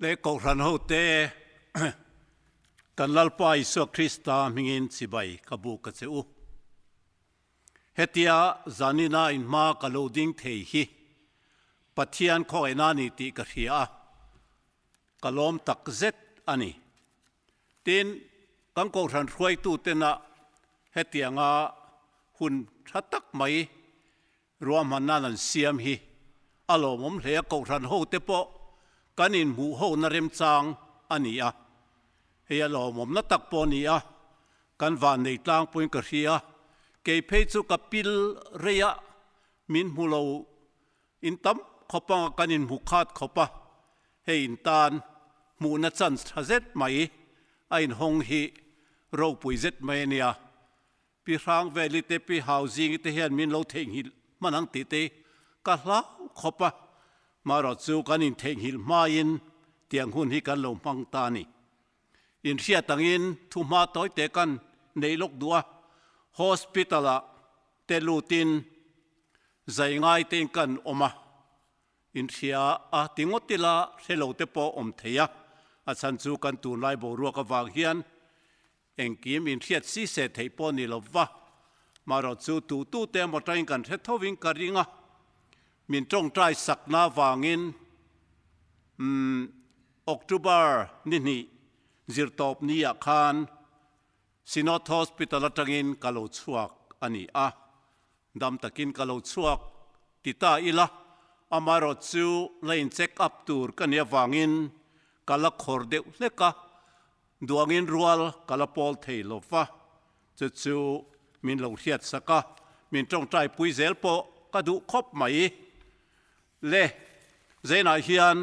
le ko ran ho te kan lalpa Isu Krista mingin sibai kabu ka cheu hetia zanina in ma kaloding thei hi Pathian kho enani ti ka hria kalom tak zet ani tin kan ko ran ruai tu tena hetia nga hun thatak mai ruam hanan siam hi alomom le ko ran ho te po kanin mu ho na rem chang ania he alomom na tak po nia kan van nei tlang puin ka hria ke phei chu kapil reya min mulo in tam khopang kanin mu khat khopa he in tan mu na chan thazet mai ain hong hi ro pui zet mai nia pi rang veli te pi housing te hian min lo theng hil manang ti te ka hla khopa maro chu kanin theng hil main tiang hun hi kan lo mang ta ni in ria tangin thu ma toy te kan nei lok dua hospitala te lutin zai ngai ten kan oma in ria a tingotila selo te po om theya a chan chu kan tu lai bo ru ka wang hian engkim in riat si se thei po ni lova maro chu tu te mo train kan the thoving ka ringa min tong trai sakna wangin October ni zirtop ni a khan Sinot Hospital atangin kalo chuak ani a dam takin kalo chuak tita ila amaro chu line check up tur kania wangin kala khorde leka duangin rual kala pol thei lova chu min lo hiat saka min tong trai pui zel po ka du khop mai le zena hian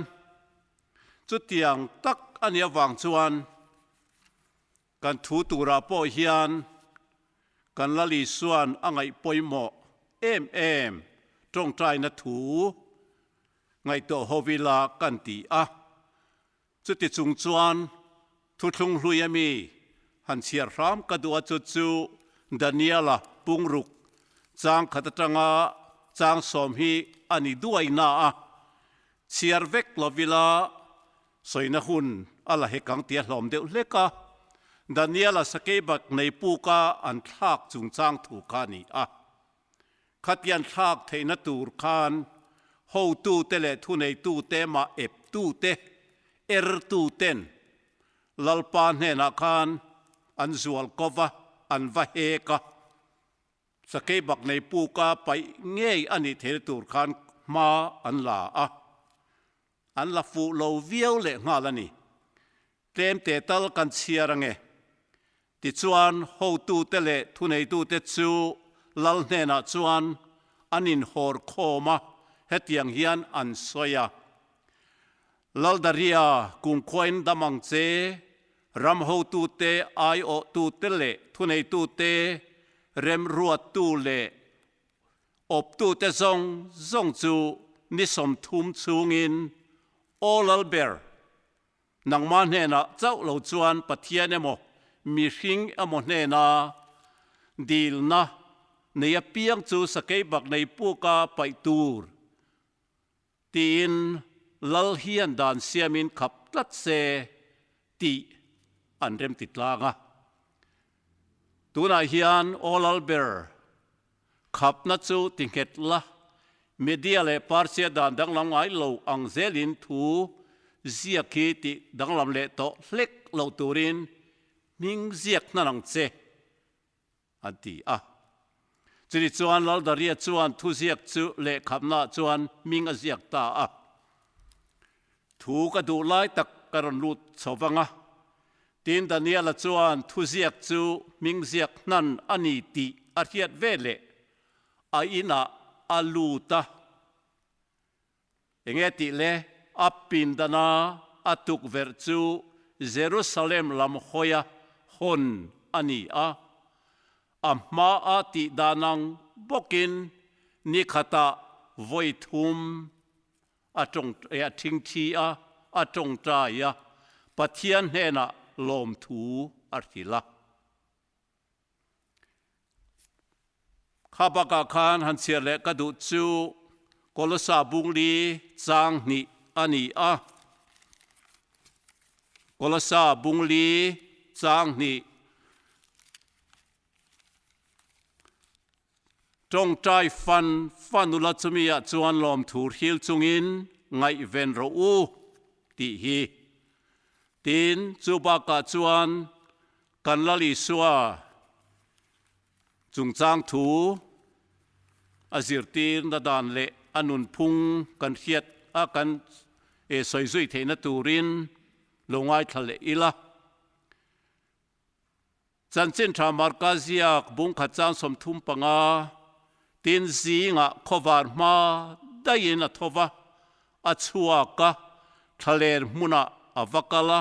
chu tiang tak ania wang chuan kan thu tura po hian kan lali suan angai poimo em tong trai na thu ngai to hovila kan ti a chu ti chung chuan thu thlung hluyami han chiar ram ka du chu Daniela pungruk chang khatatanga chang som hi ani duai na a chiar vek lovila soina hun ala he kang tia hlom deuh leka Daniela sakebak nei puka an thak chung chang thu ka ni a khatian thak theina tur khan ho tu te le thu nei tu te ma ep tu te tu ten lalpa hne na khan an zual kova an vaheka sakebak nei puka pai ngei ani thel tur khan ma an la a an la fu lo viau le ngalani tem te tal kan chiarange ti chuan ho tu te le thu nei tu te chu lal hne na chuan anin hor khoma hetiang hian an soya laldaria kung khoin damang che ram ho tu te ai o tu te le thu nei tu te rem ruat tu le op tu te zong chu ni som thum chungin olal ber nang man he na chau lo chuan Pathian emo mi hring amo hne na dil na neya piang chu sakei bak nei puka pai tur tin lal hian dan siamin khap tlat se ti an rem titlanga tuna hian olal ber khap na chu tinghet la media le parsia dan danglam ngai lo ang zelin thu ziak hi ti danglam le to hlek lo turin ming ziak na nang che anti a chiri chuan lal daria chuan thu ziak chu le khapna chuan ming a ziak ta a thu ka du lai tak karon lut chawanga tin Daniela chuan thu ziak chu ming ziak nan ani ti a hiat vele a ina aluta engeti le apin dana atuk verchu Jerusalem lam hoya hon ani a amma ati danang bokin nikhata voithum atong ya thingthi a atong ta ya Pathian hena lom thu arthila khabaka khan han chiar le ka du chu kolosa bungli chang ni ani a Kolasa bungli chang ni trong trai fan ula chumia chuan lom thur hil chungin ngai ven ro u ti hi tin chu ba ka chuan kan lali suwa chung chang thu azirtir na dan le anun phung kan hiat a kan e soi zui theina turin longai thale ila chanchin tha markaziak bung khachang som thum panga tin zinga khovar ma dain a thova achua ka thaler muna avakala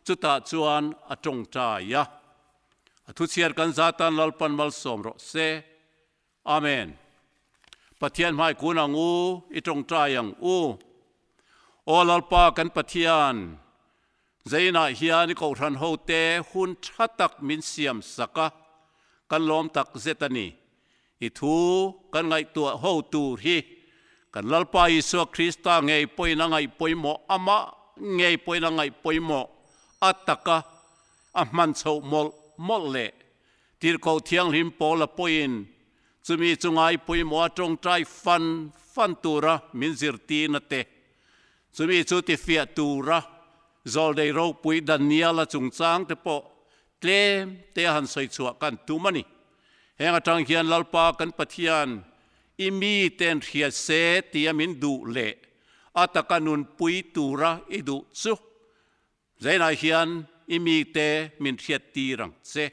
chuta chuan atong ta ya athu chiar kan zatan lalpan mal som ro se amen Pathian mai kunang u itong ta yang u olalpa kan Pathian zaina hiani ko than hote hun thatak min siam saka kan lom tak zetani i thu kan ngai tua ho tu hi kan lalpa Isu Krista ngei poina ngai poimo ama ngei poina ngai poimo ataka ahman chho mol le tir ko thiang rim pola poin chumi chungai poimo atong trai fan tura min zirti na te chumi chu ti fia tura zol dei ro pui Daniela chungchang te po tlem te han soi chua kan tumani henga tang hian lalpa kan Pathian imi ten thia se tiamin du le ataka nun pui tura idu chu zaina hian imi te min thiat tirang che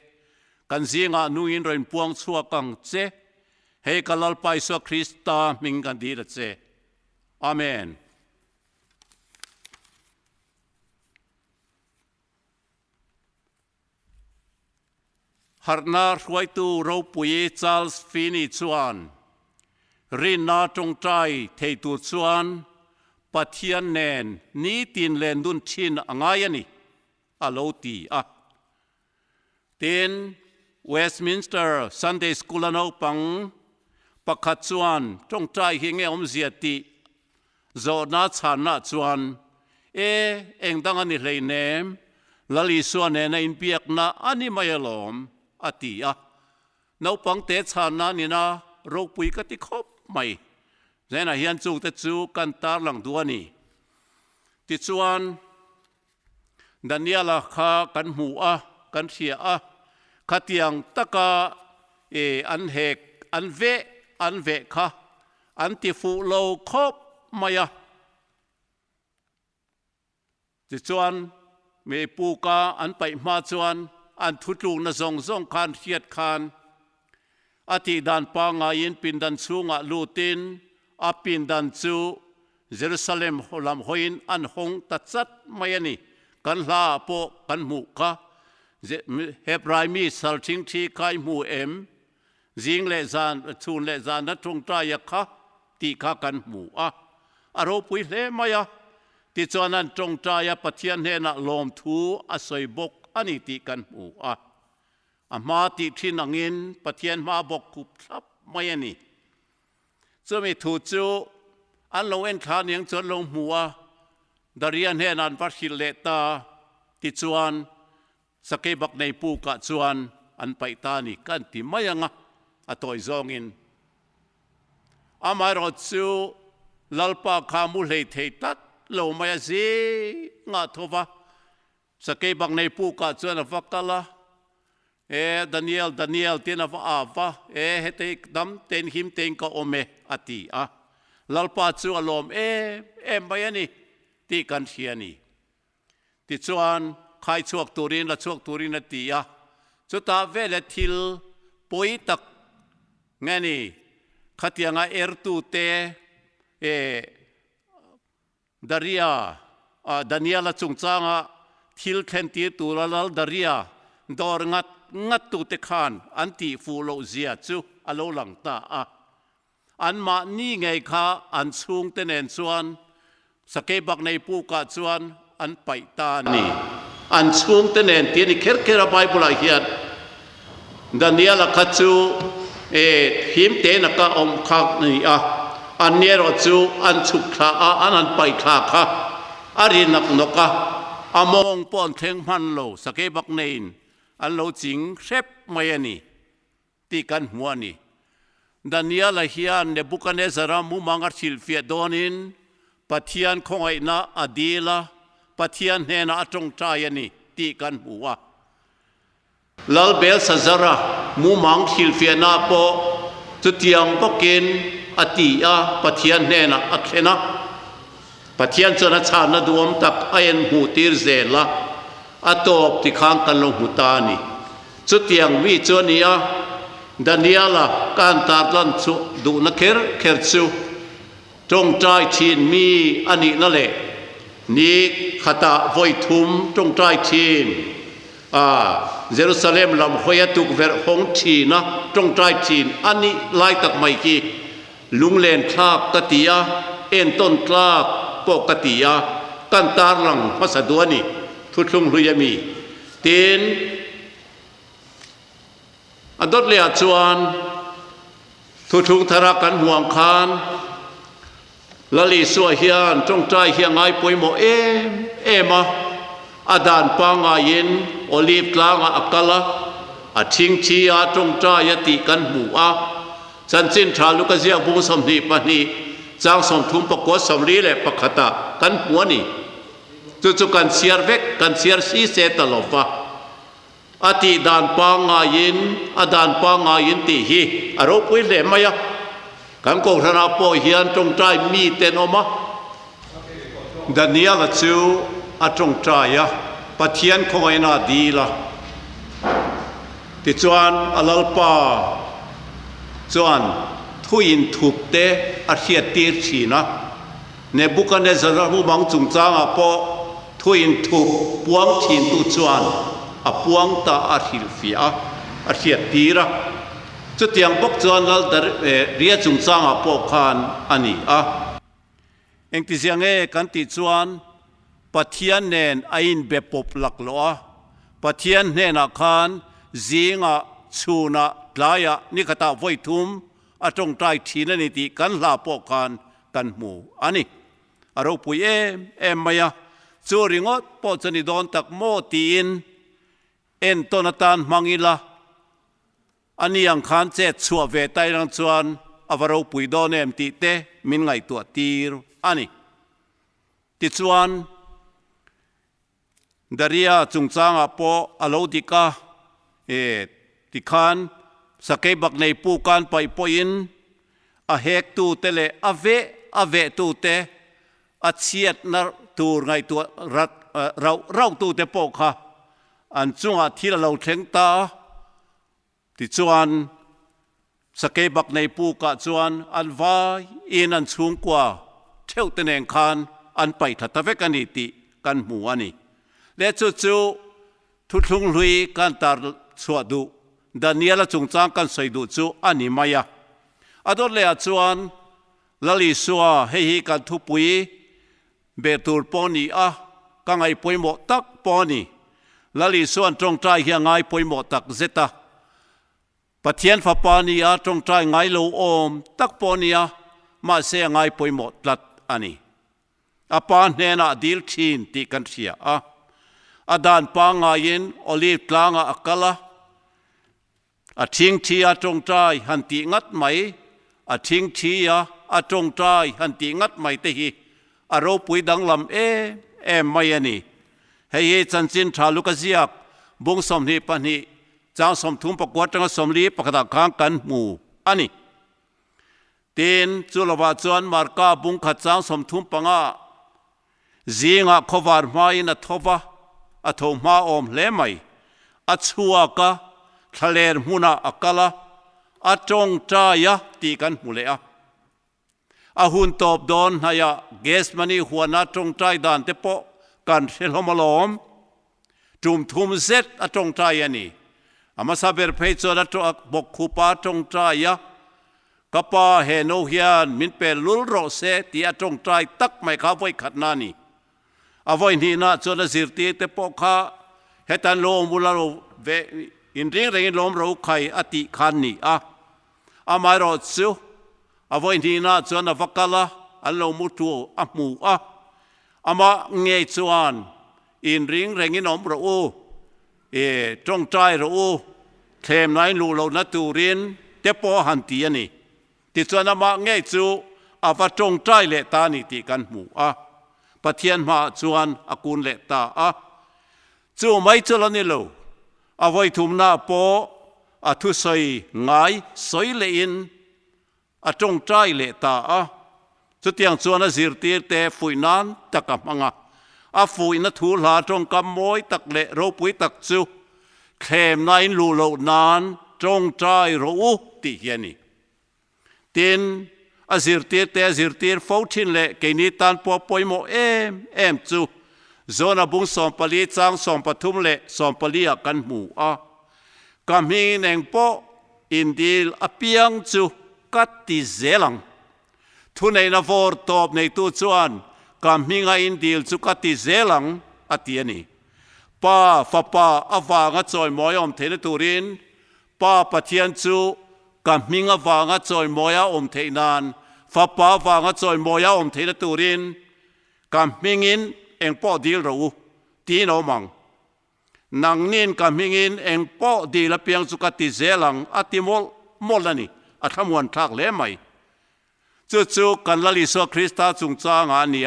kan zinga nuin roin puang chua kang che hei kalalpa Isu Krista mingan dira che amen harna ruai tu ro pui Charles Finney chuan rin na trong trai thei tu chuan Pathian nen ni tin len dun thin angai ani alo ti a tin Westminster Sunday School ano pang pakhat chuan trong trai hi nge om zia ti zo na chan na chuan engdang ani hleinem lali suan ne na in piak na ani mayalom atia nau pang te chan na ni na ro pui ka ti khop mai zena hian chu te chu kan tar lang duani ti chuan Daniela kha kan mu a kan thia a khatiang taka an hek an ve kha an ti fu lo khop maya ti chuan me pu ka an pai ma chuan an thutlu na zong khan hiat khan ati dan pa nga yin pin dan chunga lutin a pin dan chu Jerusalem holam hoin an hong ta chat mayani kan hla po kan mu ka Hebrai mi salting thi kai mu em jing le zan chun le zan na tung ta ya kha ti kha kan mu a aro pui hle maya ti chuanan tong ta ya Pathian he na lom thu a soi bok ani ti kan mu a ama ti thin angin Pathian ma bok kup thap mayani chumi thu chu an lo en khan yang chon lo mu a darian he nan par hil le ta ti chuan sakei bak nei pu ka chuan an pai ta ni kan ti mayanga atoi zongin amai ro chu lalpa khamu lei thei tat lo maya zi nga thova sakei bak nei pu ka chuan avakala Daniel tin ava hete dam ten him ten ka ome ati a lalpa chu alom bayani ti kan hiani ti chuan khai chuak turin la chuak turin ati a chuta vele thil poi tak ngani khatianga ertu te daria Daniela chungchanga thil khen ti turalal daria dor ngat tu te khan anti fulo zia chu alo lang ta a an ma ni ngai kha an chung te nen chuan sakei bak nei pu ka chuan an pai ta ni an chung te nen ti ni kher Bible a hian Daniela kha chu him te na ka om khak ni a an ne ro chu an chuk kha a an pai kha kha ari nak noka มองปอนเทงมันโลสเกบักเนนอันโลจิงเชฟไม่นี่ตีกันหัวนี่ดานิเอลเฮียนเนบุคันเนซารามุมังอาชิลเฟียโดนินปัทยานคงไอนาอดีลาปัทยานเฮนาจงใจนี่ตีกันหัวลลเบลซาซารามุมังชิลเฟียนาโปจุดยังก็กินอติอาปัทยานเฮนาอักเซนะปัทยานจนชาณดวมตักไอเอ็นหูตีร์เซลาอตบที่ข้างกันลงหูตานี่จุดยังวิจวนีอาดานิเอลการตัดลันสุดูนักเคร์ซูจงใจชีนมีอันนี้นั่นแหละนี่ขตาไว้ทุ่มจงใจชีนเยรูซาเล็มลำหอยตุกเวรหงชีนะจงใจชีนอันนี้ไล่ตักไม่กี่ลุงเลนคลากกติยาเอ็นต้นคลากปกติยากันตาลังภาษาดวนี่ทุกลุงลุยมีเตีนอันดดเลียจวนทุกทารักันห่วงคานลลีสัวเฮียนจงใจเฮียงไงป่วยโมเอมาอดานปางายินโอลีฟกลางอักละอชิงชีอาจงใจยติกันหมู่จันจินชาลุกเซียบุสมนีปนีจางสมทุมปกวดสมรีและปกขตากันหัวนี่จุกันเสียร์เวกกันเสียร์ซีเซตลบวะอติดานปางายินอดานปางายินติฮีอารมณ์วิเลมายะกันโกรนาโปเฮียนจงใจมีเตนอมาดานิเอลจูอาจงใจอะปัทยันคงไอนาดีละติจวนอลลปาจวนทุยินทุบเตอาเชียตีร์ชีนะเนบุคันเนซารามุบังจุงจางอะปอทุยินทุบปวงชินตุจวนอปวงตาอาฮิลฟิอาอาเชียตีระจุดยังพกจวนเราเรียจุงจางอปอคานอันนี้เองที่เสียงกันติจวนปัทยันเนนไอินเบปบหลักล้อปัทยันเนนอาคารจิงะชูนะลายะนิคตาไว้ทุ่มอาจงใจทีนันนิติกันลาปอคานกันหมู่อันนี้อารมณ์ปุยเอ็มมายาจูริงอดปอจนิดอนตักโมตีนเอ็นตนตานมังอิลาอันนี้ยังขันเจ็ดชัวเวตัยรังจวนอวารปุยดอนเอ็มติเตมินไงตัวตีรอันนี้ติจวนดาริยาจุงจางอปออโลดิกาติขันสเกบักในปูกันไปปอินอเฮกตูเตเลอเวตูเตอเชียดนตูไงตัวเราตูเตปอกค่ะอันจงอาทิตย์เราเทงตาติจวนสเกบักในปูกะจวนอันวาอินันสูงกว่าเท่าตะเนงคานอันไปทัตเวกันนิติกันหมู่อันนี้และจู่ทุกลุงลุยกันตาสวดุดานิเอลจงจางกันใส่ดูจู่อันนี้มายาอดอลเลอจวนลลิสัวเฮีกันทุปุยเบตูร์ปอนีกังไอปุยหมดตักปอนีลลิส่วนจงใจเฮียงไงปุยหมดตักเซตาปัทยันฟ้าปานีจงใจไงโลอมตักปอนีมาเสียงไงปุยหมดลัดอันนี้ปานเนน่าดิลชินติกันเสียอดานปางายินโอลีฟกลางอักละทิ้งทีจงใจหันติงัดไหมทิ้งทีจงใจหันติงัดไหมเตหีอารมณ์ปุยดังลำไม่ยันนี่เฮียจันจินชาลุกเซียกบุงสมนีปนีจางสมทุมปกวดจังสมลีปกตะข้างกันหมู่อันนี้เตีนจุลวาจวนมาร์กาบุงขัดจางสมทุมปังจิงะขวารมาอินทว่าทงมาอมเลไม่ชัวกะทะเลมุนาอักละจงใจตีกันหมู่เลยหุ่นตบโดนให้เกสมันนี่หัวนาจงใจดานเตปอกันเชลมาลอมจุ่มทุ่มเซตจงใจอันนี้มาซาเบอร์เพย์จวนบกคูปาจงใจกับป้าเฮโนเฮียนมินเปลุลโรเซตีจงใจตักไม่ข้าไว้ขัดนานี่ไว้นี่นะจวนสิรตีเตปอข้าเฮตันโลมุลาโลเวอินริงเรงลมเราไข่อติคันนี่ไม่รอดซิวไว้นี่นะจวนฟักกะละอันโลมุตัวหมู่มาเงยจวน อินริงเร่งอินอมรู้จงใจรู้เทมนายลูเรานัตูรินเตปอหันตีนี่ติดส่วนมาง่ายจูอาว่าจงใจเลตานี่ตีกันหมู่ปะเทียนมาจวนอากุลเลตาจูไม่เจริญนี่เราเอาไว้ทุ่มหน้าปอทุใส่ง่ายสวยเลอินจงใจเลตาจุดyangจวนสิรตีเตฟุยนั้นตะกับมังฟุยนัทูลาจงกำมวยตักเลรูปุยตักจูเข้มนายลูโลนานจงใจรู้ตีเฮียนี่ตินสิรตีเตสิรตีฟูชินเลกินิตันปัวปอยโมเอ็มจูโซนบุงสอมปลีจางสอมปทุมเลสอมปลีกันหมู่กำหิงเองปออินดีลอเปียงจูกัดติเซลังทุนในนฟอร์ตอบในตัวจวนกำหิงอินดีลจูกัดติเซลังอติยนี่ป้าฟ้าอวางจอยมอยอมเทนตูรินป้าปะเทียนจูกำหิงอวางจอยมอยอมเทนานฟ้าวางจอยมอยอมเทนตูรินกำหิงินเองป้อดีลรู้ตีนอมังนังนินกำหิงินเองป้อดีลเปียงจูกัดติเซลังอติมอลนี่ทำวันทักเล่ไหมจู่กันลลิสวคริสต์จุงจางานี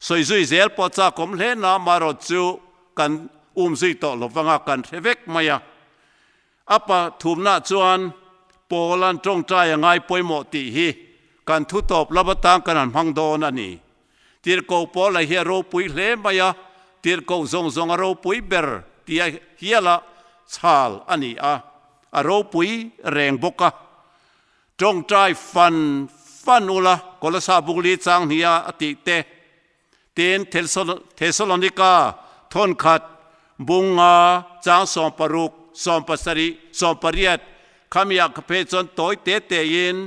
สวยเซลปอจาก็มเล่นมารอจู่กันซุยโตลฟังกันเวกมายปะทุมนาจวนโปลันจงใจยังไงปอยโมติฮีกันทุตบรับตังกันพังโดนันนี่ตีร์โกโปลเฮียโรปุยเล่มายตีร์โกซงโรปุยเบอร์ตีเฮียละชาลอันนี้โรปุยแรงบกจงใจฟันอุละกลสาบุลีจางเฮียอติเตเตนเทสโลนิกาทนขัดบุงจางสอมปรุกสอมปัสริสอมปริยตขมีอักเพจนตัวเตยิน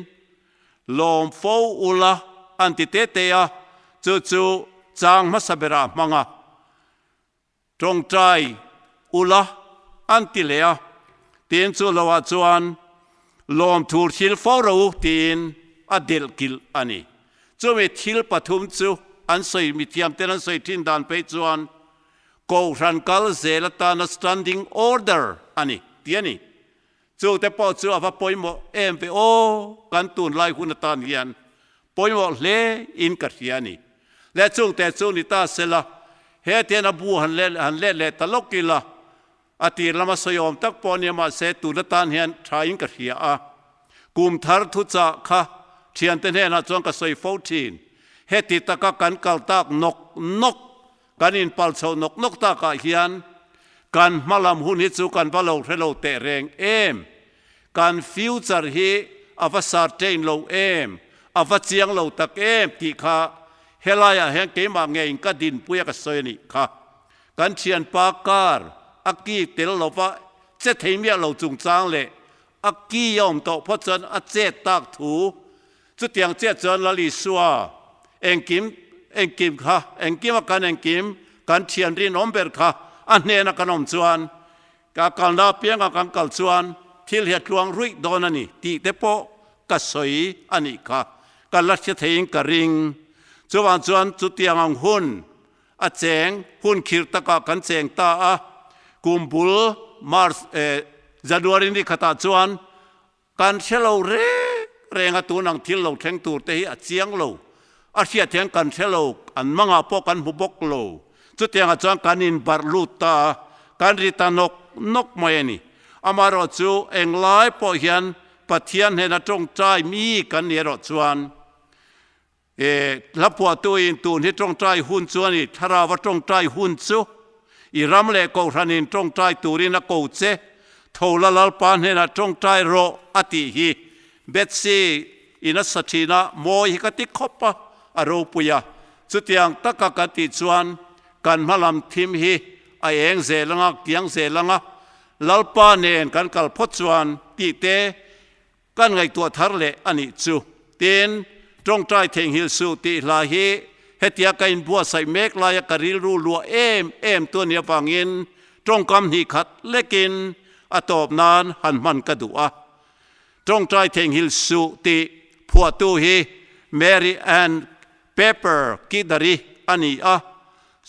ลมโฟอุละอันติเตยจู่จางมัสเบรามังจงใจอุละอันติเลอะเตียนจู่ละว่าจวนลมทูร์ฮิลฟอรูเตียนอเดลกิลอันนี้จู่มีฮิลปฐุมจู่อันใส่มีเทียมเตนันใส่ทินดานไปจวนกูรันกัลเซลตานสแตนดิ้งออเดอร์อันนี้เตียนี่จู่แต่พอจู่อาว่าปอยโมไปโอกันตุนไล่คุณตานเฮียนปอยโมเลอินกัดเฮียนี่และจู่แต่จู่นิตาเซละเฮเตียนบูหันเล่ตลกกิละอติลามาสยอมตักปอนียมาเซตุนตานเฮียนทายิงกัดเฮียกุมทาร์ทุจาค่ะเทียนเตนเฮน่าจงกระสอย14เฮติตะกกันกัลตากนกกันอินปัลโซนกตากาเฮียนกันมาลำหุนิจูกันพะโลเทโลเตเรงกันฟิวเจอร์ฮีอวสารเจนโลอวเจียงโลตักที่ข้าเฮลายาแห่งเกมาเงยกัดินปุยกสอยนี่ค่ะกันเชียนปาการอักกี้เตลโลว่าเจเทียมโลจุงจางเลยอักกี้ยอมโตเพราะจนเจตากถูจุดอย่างเจจนลลิสัวเองกิมค่ะเองกิมกันเชียนรินอมเบร์ค่ะอันเนนักนมจวนการลาเปียงกันกัลจวนที่เหตุลวงรุ่ยโดนนี่ตีเตโปกัสอยอันนี้ค่ะกันลัชเทียงกริงจวนจุดอย่างหุ่นเจงหุ่นขีดตะกันเจงตากุมบุลมาร์จันวารินที่ขตาจวนกันเชลโลเรงตัวนังทิลโลแทงตัวเตะเจียงโลอาเซียเทียงกันเชลโลอันมังอาปกันบุบกโลจุดyang acuan kanin barluta kan rita nok mai ni amaro chu englai po hian pathian hena tong trai mi kan ne ro chuan lapua tu in tun hi tong trai hun chuan ni thara wa tong trai hun chu i ram le ko ranin tong trai turin a ko che thola lal pan hena tong trai ro ati hi betsi ina sathina moi hi ka ti khopa aro puya chu tiang takakati chuanกันมาลำทิมฮีไอเองเซลังเกียงเซลังลัลปาเนนกันกัลพจวนตีเตกันไงตัวทาร์เลอันนี้จูเตียนตรงใจเทงฮิลสูตีลาฮีเฮติยากันบัวใส่เมกลายกริลรูลัวตัวเนียฟังอินตรงกำหิขัดเล็กินอตอบนานหันมันกระดูตรงใจเทงฮิลสูตีผัวตูฮีแมรี่แอนเปเปอร์กิดารีอันนี้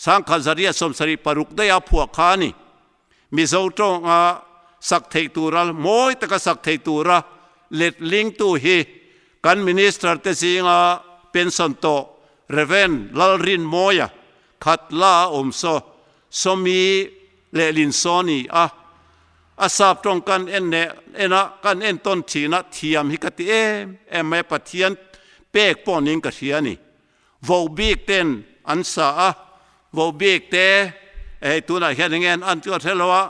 สังขารเรียสมสริปรุกได้อาพวกขานี่มิโซตรงสักเทตูระมวยตะกสักเทตูระเล็ดลิงตูฮีกันมินิสเตอร์เตสิงเป็นสันโตเรเวนลลรินโมยขัดลาโซสมีเลลินโซนีอาสาบตรงกันเอ็นเนะกันเอ็นต้นทีนะเทียมฮิกติไม่ปะเทียนเป๊กปอนิงกะเทียนี่วอบีกเต้นอันสาวอบีกเตตัวน่ะเห็นยังไงอันที่ว่าเทลวะ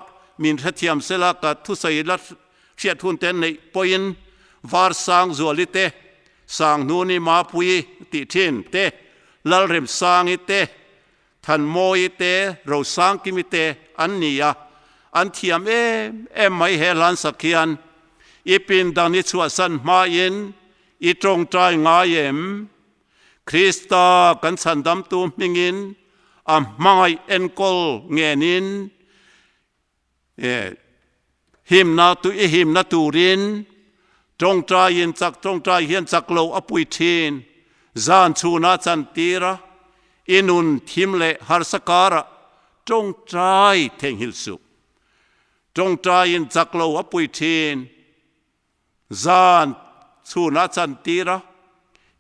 มินเทียมเสลากัทุสัยลัดเชียทุนเต้นในปอยน์วาร์สังจวลิเตสังนูนี่มาปุยติทินเตลลริมสังอิเตทันโมอิเตเราสังกิมิเตอันนี้อันเทียมไม่เฮลันสักเขียนอีปินดังนิสวสันมาอินอีตรงใจงายคริสตากันสันดำตูมิงินมังไอเอ็นกอลเงนินหิมนาตูรินตรงใจยินจักตรงใจเฮียนจักโลอปุยทีนจานชูนาจันตีระอินุนทิมเลฮาร์สการะตรงใจเทงหิลสุตรงใจยินจักโลอปุยทีนจานชูนาจันตีระ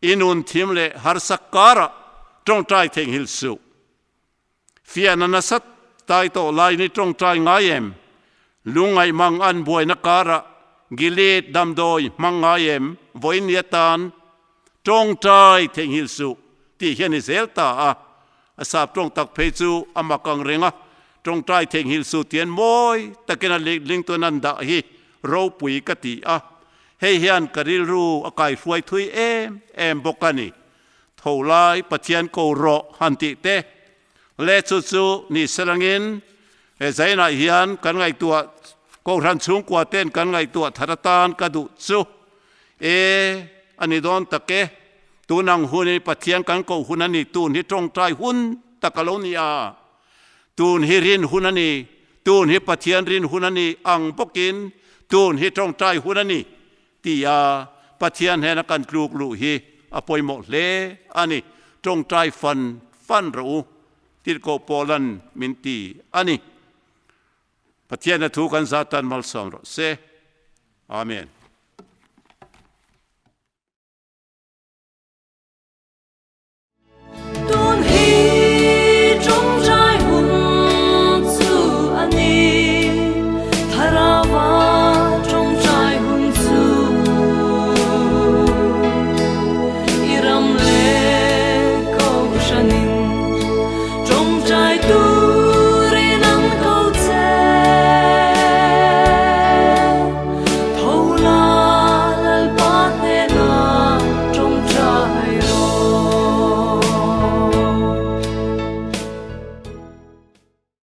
อินุนทิมเลฮาร์สการะตรงใจเทงหิลสุฟียนันสัตตายโตลายนิตรงใจง่ายลุงไอมังอันบวยนักการะกิเลสดำโดยมังง่ายวยเนียตันตรงใจเทงหิลสุที่เห็นเซลตาอาสาบตรงตักเพจูอามากังเรงตรงใจเทงหิลสุเตียนมวยตะกินลิงตัวนั้นดะฮีเราปุยกติเฮียนกริลรูอากายฟวยทุยบกานีเท่าไรปะเทียนโกโรหันติเตเลสุนี่สลังอินใจน่าเฮียนกันไงตัวก็รันสูงกว่าเต้นกันไงตัวธารตานกระดุสุอันนี้โดนตะเกตูนังหุนปะเทียนกันก็หุนันนี่ตูนที่ตรงใจหุนตะกะโลนียตูนฮิรินหุนันนี่ตูนฮิปะเทียนรินหุนันนี่อังปกินตูนฮิตรงใจหุนันนี่ตีปะเทียนเห็นกันกลูกลูฮีอภัยหมดเลอันนี้ตรงใจฟันรู้ที่โกโปลันมินตีอันนี้ปะเทียนถูกันซาตันมัลสอมรเซอาเมน